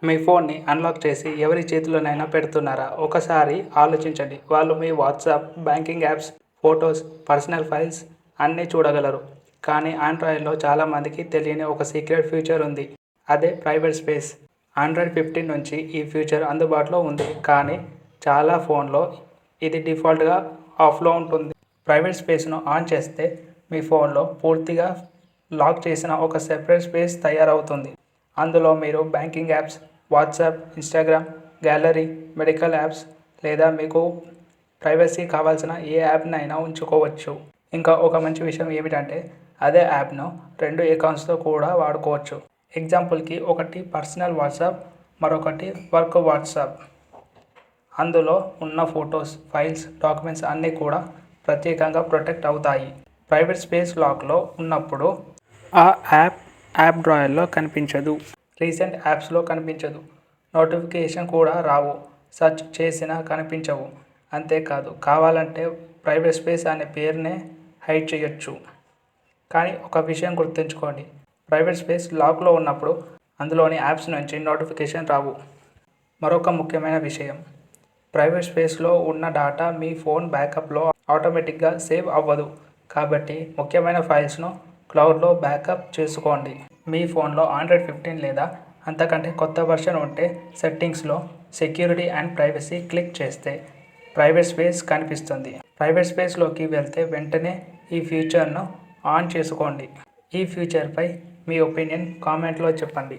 మీ ఫోన్ని అన్లాక్ చేసి ఎవరి చేతిలోనైనా పెడుతున్నారా? ఒకసారి ఆలోచించండి. వాళ్ళు మీ WhatsApp, banking apps, photos, personal files అన్నీ చూడగలరు. కానీ ఆండ్రాయిడ్లో చాలామందికి తెలియని ఒక సీక్రెట్ ఫీచర్ ఉంది. అదే ప్రైవేట్ స్పేస్. ఆండ్రాయిడ్ 15 నుంచి ఈ ఫీచర్ అందుబాటులో ఉంది. కానీ చాలా ఫోన్లో ఇది డిఫాల్ట్గా ఆఫ్లో ఉంటుంది. ప్రైవేట్ స్పేస్ను ఆన్ చేస్తే మీ ఫోన్లో పూర్తిగా లాక్ చేసిన ఒక సెపరేట్ స్పేస్ తయారవుతుంది. అందులో మీరు banking apps, WhatsApp, Instagram, gallery, medical apps లేదా మీకు ప్రైవసీ కావాల్సిన ఏ యాప్నైనా ఉంచుకోవచ్చు. ఇంకా ఒక మంచి విషయం ఏమిటంటే అదే యాప్ను 2 అకౌంట్స్తో కూడా వాడుకోవచ్చు. ఎగ్జాంపుల్కి ఒకటి పర్సనల్ వాట్సాప్, మరొకటి వర్క్ వాట్సాప్. అందులో ఉన్న ఫొటోస్, ఫైల్స్, డాక్యుమెంట్స్ అన్నీ కూడా ప్రత్యేకంగా ప్రొటెక్ట్ అవుతాయి. ప్రైవేట్ స్పేస్ లాక్లో ఉన్నప్పుడు ఆ యాప్ డ్రాయర్లో కనిపించదు. రీసెంట్ యాప్స్లో కనిపించదు. నోటిఫికేషన్ కూడా రావు. సెర్చ్ చేసినా కనిపించవు. అంతేకాదు, కావాలంటే ప్రైవేట్ స్పేస్ అనే పేరునే హైడ్ చేయొచ్చు. కానీ ఒక విషయం గుర్తుంచుకోండి. ప్రైవేట్ స్పేస్ లాక్లో ఉన్నప్పుడు అందులోని యాప్స్ నుంచి నోటిఫికేషన్ రావు. మరొక ముఖ్యమైన విషయం, ప్రైవేట్ స్పేస్లో ఉన్న డేటా మీ ఫోన్ బ్యాకప్లో ఆటోమేటిక్గా సేవ్ అవ్వదు. కాబట్టి ముఖ్యమైన ఫైల్స్ను క్లౌడ్లో బ్యాకప్ చేసుకోండి. మీ ఫోన్లో ఆండ్రాయిడ్ 15 లేదా అంతకంటే కొత్త వర్షన్ ఉంటే సెట్టింగ్స్లో సెక్యూరిటీ అండ్ ప్రైవసీ క్లిక్ చేస్తే ప్రైవేట్ స్పేస్ కనిపిస్తుంది. ప్రైవేట్ స్పేస్లోకి వెళ్తే వెంటనే ఈ ఫీచర్ను ఆన్ చేసుకోండి. ఈ ఫీచర్పై మీ ఒపీనియన్ కామెంట్లో చెప్పండి.